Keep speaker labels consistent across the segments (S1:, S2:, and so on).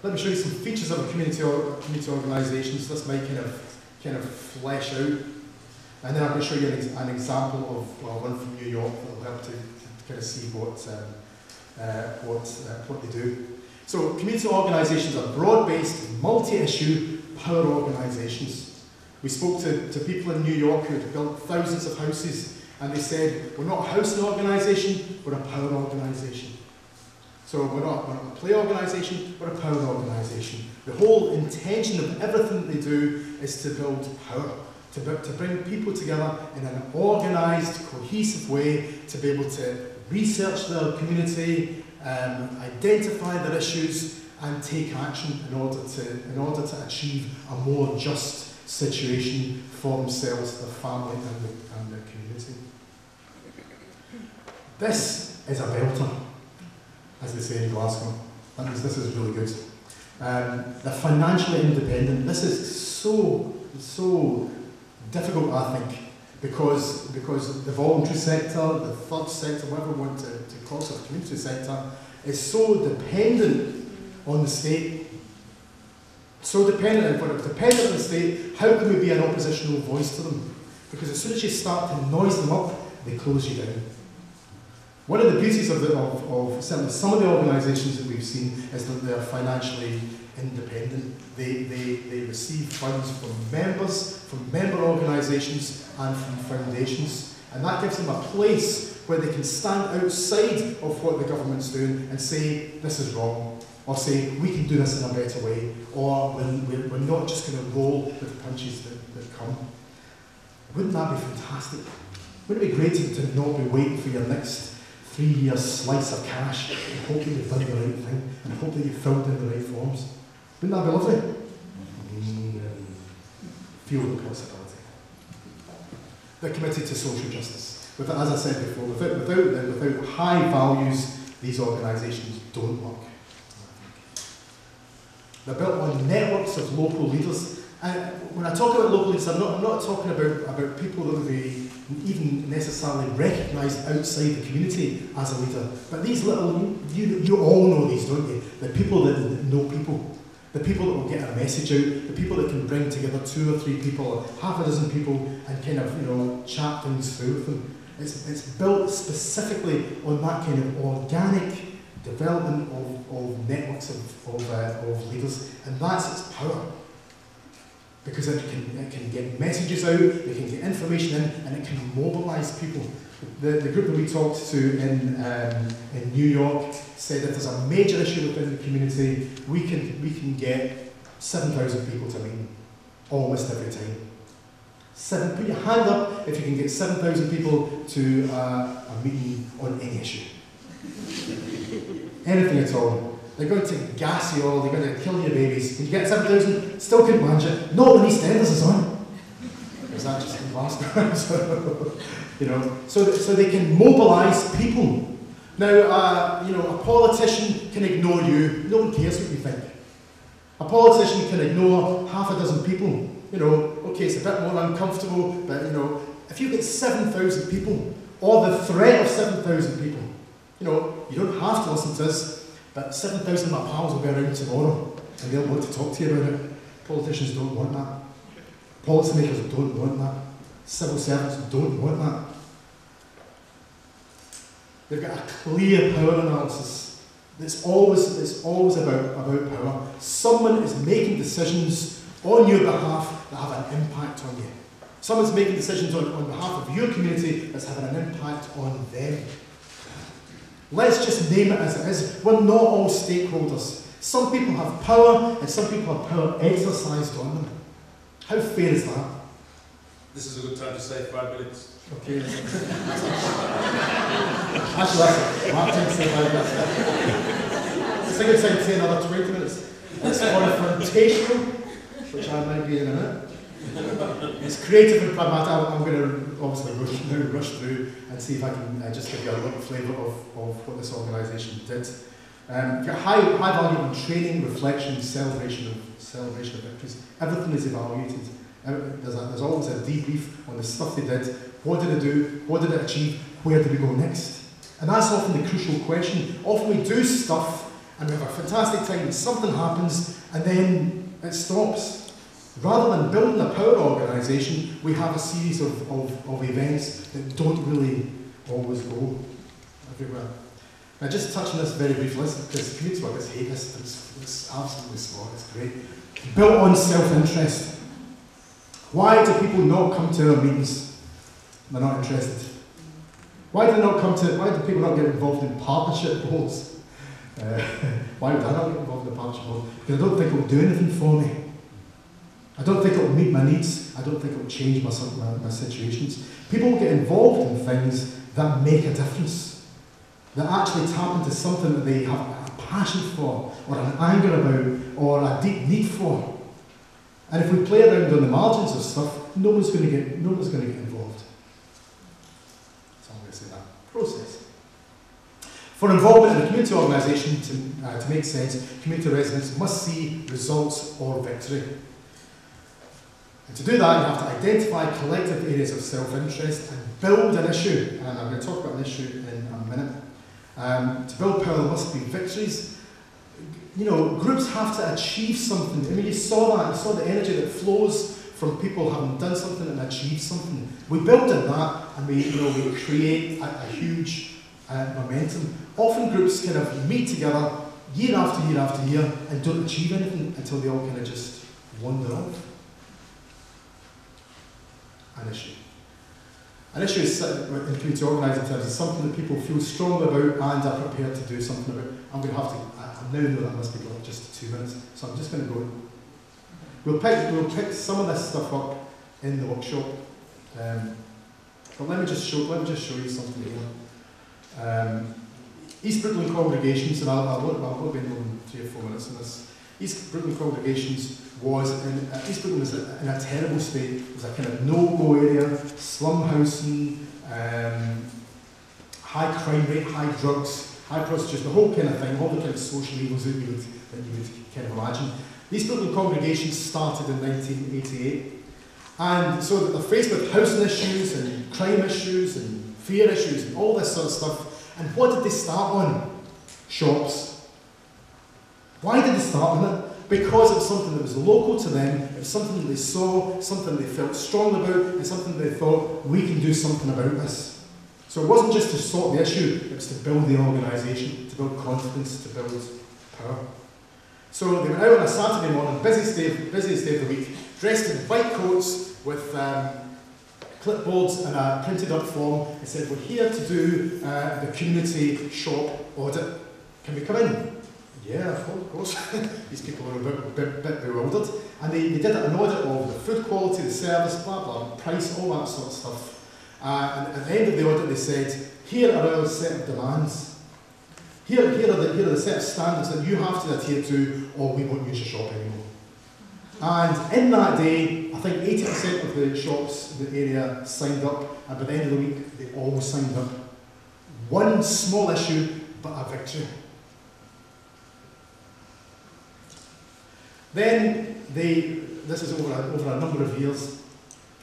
S1: Let me show you some features of a community organisations. This might kind of flesh out. And then I'm going to show you an example of one from New York that will help to kind of see what they do. So community organisations are broad-based, multi-issue power organisations. We spoke to people in New York who had built thousands of houses, and they said, we're not a housing organisation, we're a power organisation. So we're not a play organisation, we're a power organisation. The whole intention of everything that they do is to build power, to bring people together in an organised, cohesive way, to be able to research their community, identify their issues, and take action in order to achieve a more just situation for themselves, their family, and their community. This is a belter, as they say in Glasgow. This is really good. They're financially independent. This is so difficult, I think, because the voluntary sector, the third sector, whatever we want to call it, the community sector, is so dependent on the state. So dependent on the state, how can we be an oppositional voice to them? Because as soon as you start to noise them up, they close you down. One of the beauties of certainly some of the organisations that we've seen is that they're financially independent. They receive funds from members, from member organisations, and from foundations. And that gives them a place where they can stand outside of what the government's doing and say, this is wrong, or say, we can do this in a better way, or we're not just going to roll with the punches that come. Wouldn't that be fantastic? Wouldn't it be great to not be waiting for your next 3-year slice of cash and hope that you've done the right thing and hope that you've filled in the right forms? Wouldn't that be lovely? Feel the possibility. They're committed to social justice. As I said before, without high values, these organisations don't work. They're built on networks of local leaders. And when I talk about local leaders, I'm not talking about people that would be even necessarily recognised outside the community as a leader. But these little, you all know these, don't you? The people that know people. The people that will get a message out, the people that can bring together 2 or 3 people, or half a dozen people, and kind of, chat things through with them. It's built specifically on that kind of organic development of networks of leaders, and that's its power. Because it can get messages out, it can get information in, and it can mobilise people. The group that we talked to in New York said if there's a major issue within the community, we can get 7,000 people to meet almost every time. Put your hand up if you can get 7,000 people to a meeting on any issue. Anything at all. They're going to gas you all, they're going to kill your babies. Can you get 7,000? Still couldn't manage it. Not when EastEnders is on. Is that just in Glasgow? So they can mobilise people. Now, a politician can ignore you. No one cares what you think. A politician can ignore half a dozen people. Okay, it's a bit more uncomfortable, but if you get 7,000 people, or the threat of 7,000 people, you don't have to listen to us. But 7,000 of my pals will be around tomorrow, and they'll want to talk to you about it. Politicians don't want that. Policymakers don't want that. Civil servants don't want that. They've got a clear power analysis. It's always about power. Someone is making decisions on your behalf that have an impact on you. Someone's making decisions on behalf of your community that's having an impact on them. Let's just name it as it is. We're not all stakeholders. Some people have power, and some people have power exercised on them. How fair is that?
S2: This is a good time to say 5 minutes.
S1: Okay. Actually, that's Martin said 5 minutes. It's a good time to say another 20 minutes. It's confrontational, which I might be in a minute. It's creative and pragmatic. I'm going to obviously rush through and see if I can just give you a little flavour of what this organisation did. High value on training, reflection, celebration of victories. Everything is evaluated. There's always a debrief on the stuff they did. What did it do? What did it achieve? Where do we go next? And that's often the crucial question. Often we do stuff and we have a fantastic time, and something happens, and then it stops. Rather than building a power organisation, we have a series of events that don't really always go everywhere. Now, just touch on this very briefly, because community workers hate this, it's absolutely smart, it's great. Built on self-interest. Why do people not come to our meetings? They're not interested. Why do people not get involved in partnership boards? Why would I not get involved in a partnership board? Because I don't think it will do anything for me. I don't think it will meet my needs. I don't think it will change my situations. People will get involved in things that make a difference, that actually tap into something that they have a passion for, or an anger about, or a deep need for. And if we play around on the margins of stuff, no one's going to get involved. So I'm going to say that. Process. For involvement in a community organisation to make sense, community residents must see results or victory. And to do that, you have to identify collective areas of self-interest and build an issue. And I'm going to talk about an issue in a minute. To build power, there must be victories. You know, groups have to achieve something. I mean, you saw that. You saw the energy that flows from people having done something and achieved something. We build on that, and we create a huge momentum. Often groups kind of meet together year after year after year and don't achieve anything until they all kind of just wander off. An issue. An issue is, in community organising terms, is something that people feel strongly about and are prepared to do something about. I'm going to have to, I now know that must be going just 2 minutes, so I'm just going to go. We'll pick some of this stuff up in the workshop, but let me just show you something here. East Brooklyn congregations, and I'll be in more than 3 or 4 minutes on this. East Brooklyn congregations East Brooklyn was in a terrible state. It was a kind of no-go area, slum housing, high crime rate, high drugs, high prostitution, the whole kind of thing, all the kind of social evils that you would kind of imagine. East Brooklyn congregations started in 1988, and so that they're faced with housing issues and crime issues and fear issues and all this sort of stuff. And what did they start on? Shops. Why did they start on it? Because it was something that was local to them, it was something that they saw, something they felt strong about, and something they thought, we can do something about this. So it wasn't just to sort the issue, it was to build the organisation, to build confidence, to build power. So they went out on a Saturday morning, busiest day of the week, dressed in white coats with clipboards and a printed up form, and said, we're here to do the community shop audit. Can we come in? Yeah, of course. These people were a bit bewildered. And they did an audit of the food quality, the service, blah, blah, price, all that sort of stuff. And at the end of the audit, they said, here are our set of demands. Here are the set of standards that you have to adhere to, or we won't use your shop anymore. And in that day, I think 80% of the shops in the area signed up, and by the end of the week, they all signed up. One small issue, but a victory. Then this is over a number of years,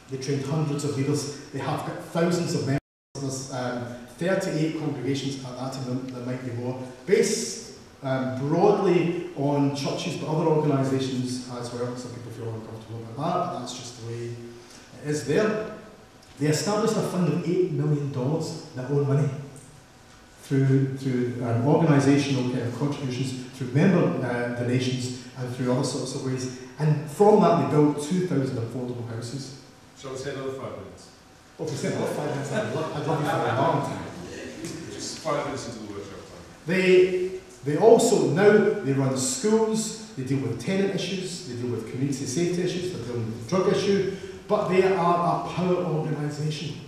S1: they trained hundreds of leaders, they have got thousands of members, there's 38 congregations at that time, there might be more, based broadly on churches but other organisations as well. Some people feel uncomfortable about that, but that's just the way it is there. They established a fund of $8 million, their own money, through organisational kind of contributions, through member donations, and through other sorts of ways. And from that, they built 2,000 affordable houses.
S2: Shall we say another 5 minutes?
S1: Oh, if we said another 5 minutes, I'd love you for a long time.
S2: Just 5 minutes into the workshop time.
S1: They also, now, they run schools, they deal with tenant issues, they deal with community safety issues, they're dealing with the drug issue, but they are a power organisation.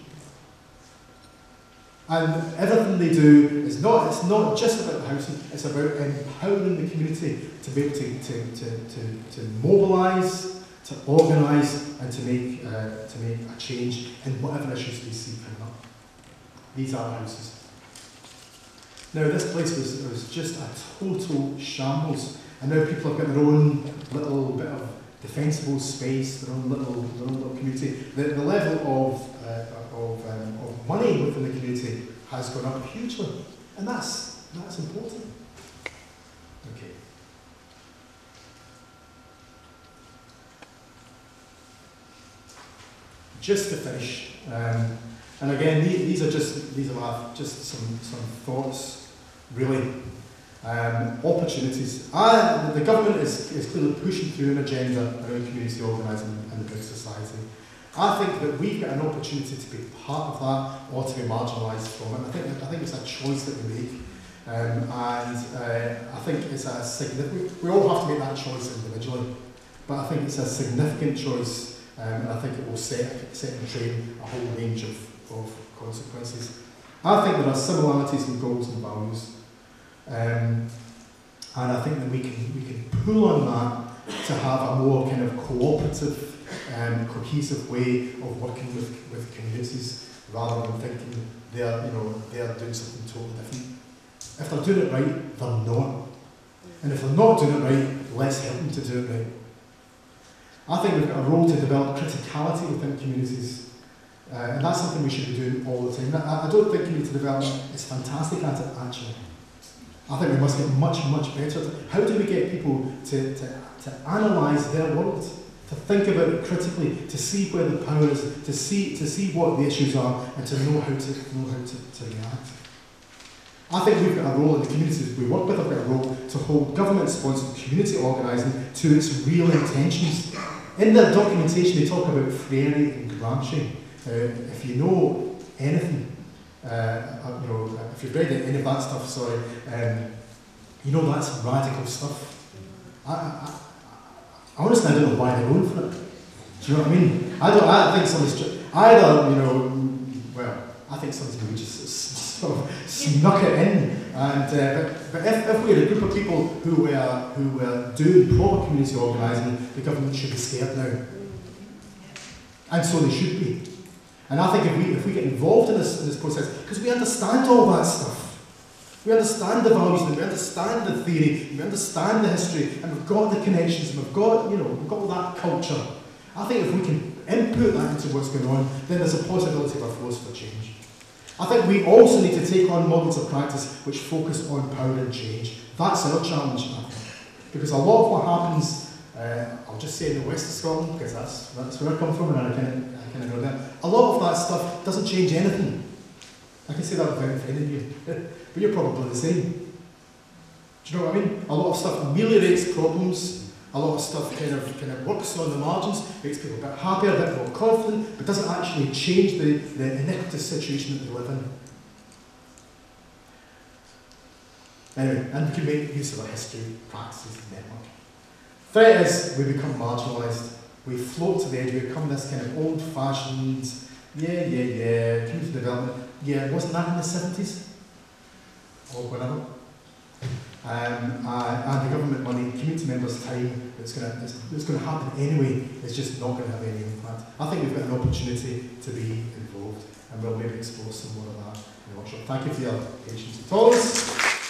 S1: And everything they do it's not just about the housing, it's about empowering the community to be able to mobilise, to organise, and to make a change in whatever issues they see coming up. These are houses. Now this place was just a total shambles, and now people have got their own little bit of defensible space, their own little community. The level of money within the community has gone up hugely, and that's important. just to finish, and again, these are just some thoughts, really. Opportunities. The government is clearly pushing through an agenda around community organising and the big society. I think that we've got an opportunity to be part of that or to be marginalised from it. I think it's a choice that we make, and I think it's a significant. We all have to make that choice individually, but I think it's a significant choice, and I think it will set in train a whole range of consequences. I think there are similarities in goals and values. And I think that we can pull on that to have a more kind of cooperative, cohesive way of working with communities, rather than thinking they're doing something totally different. If they're doing it right, they're not. And if they're not doing it right, let's help them to do it right. I think we've got a role to develop criticality within communities. And that's something we should be doing all the time. I don't think community development is fantastic at it, actually. I think we must get much, much better. How do we get people to analyse their world, to think about it critically, to see where the power is, to see what the issues are, and to know how to react? I think we've got a role in the communities we work with. I've got a role to hold government-sponsored community organising to its real intentions. In their documentation, they talk about Freire and Gramsci. If you know anything. If you've read any of that stuff, sorry, you know that's radical stuff. I honestly, I don't know why they're going for it. Do you know what I mean? I think somebody's I think somebody's maybe just sort of snuck it in. And but if we're a group of people who were doing proper community organising, the government should be scared now, and so they should be. And I think if we get involved in this process, because we understand all that stuff, we understand the values, we understand the theory, we understand the history, and we've got the connections, and we've got all that culture. I think if we can input that into what's going on, then there's a possibility of a force for change. I think we also need to take on models of practice which focus on power and change. That's our challenge, I think. Because a lot of what happens, I'll just say in the west of Scotland, because that's where I come from, and I kind of know that. A lot of that stuff doesn't change anything. I can say that without offending you, but you're probably the same. Do you know what I mean? A lot of stuff ameliorates problems. A lot of stuff kind of works on the margins, makes people a bit happier, a bit more confident, but doesn't actually change the iniquitous situation that they live in. Anyway, and we can make use of our history, practices, and network. Threat is we become marginalised. We float to the edge, we become this kind of old-fashioned, community development. Yeah, wasn't that in the 70s? Or whatever. And the government money, community members' time, it's going to happen anyway, it's just not going to have any impact. I think we've got an opportunity to be involved, and we'll maybe explore some more of that in the workshop. Thank you for your patience and tolerance.